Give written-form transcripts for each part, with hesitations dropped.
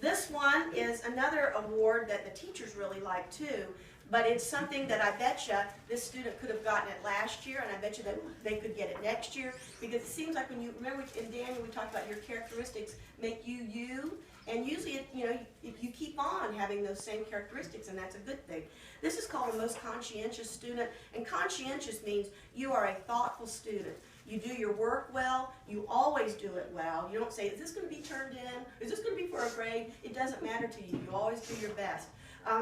This one is another award that the teachers really like too, but it's something that I bet you this student could have gotten it last year, and I bet you that they could get it next year, because it seems like when you, remember in Daniel we talked about your characteristics make you you, and usually, if you keep on having those same characteristics, and that's a good thing. This is called a most conscientious student, and conscientious means you are a thoughtful student. You do your work well, you always do it well. You don't say, is this going to be turned in? Is this going to be for a grade? It doesn't matter to you. You always do your best.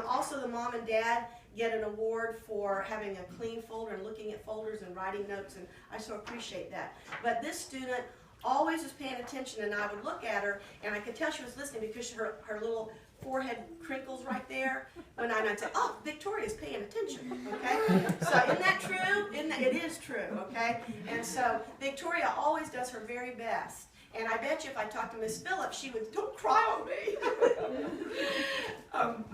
Also, the mom and dad get an award for having a clean folder and looking at folders and writing notes, and I so appreciate that. But this student always was paying attention, and I would look at her, and I could tell she was listening because her little forehead crinkles right there. When I'd say, oh, Victoria's paying attention, okay? So isn't that true? It is true, okay? And so Victoria always does her very best. And I bet you if I talked to Miss Phillips, she would, don't cry on me.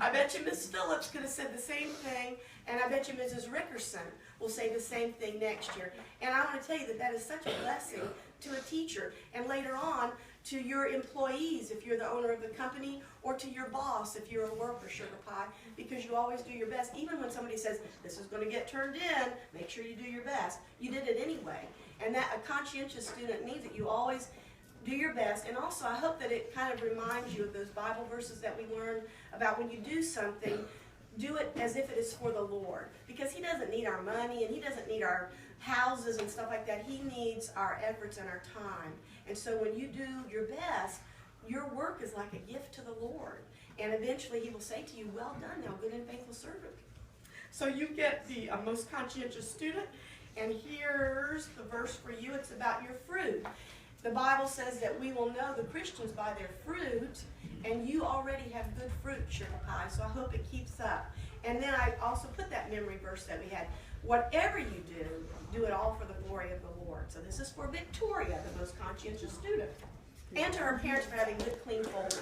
I bet you Miss Phillips could have said the same thing, and I bet you Mrs. Rickerson will say the same thing next year. And I want to tell you that that is such a blessing to a teacher, and later on to your employees if you're the owner of the company, or to your boss if you're a worker, Sugar Pie, because you always do your best. Even when somebody says, this is going to get turned in, make sure you do your best. You did it anyway. And that a conscientious student means that you always do your best. And also I hope that it kind of reminds you of those Bible verses that we learned about when you do something, do it as if it is for the Lord. Because He doesn't need our money, and He doesn't need our houses and stuff like that. He needs our efforts and our time. And so when you do your best, your work is like a gift to the Lord. And eventually He will say to you, well done, thou good and faithful servant. So you get the most conscientious student. And here's the verse for you. It's about your fruit. The Bible says that we will know the Christians by their fruit, and you already have good fruit, Sugar Pie, so I hope it keeps up. And then I also put that memory verse that we had. Whatever you do, do it all for the glory of the Lord. So this is for Victoria, the most conscientious student. And to her parents for having good, clean folders.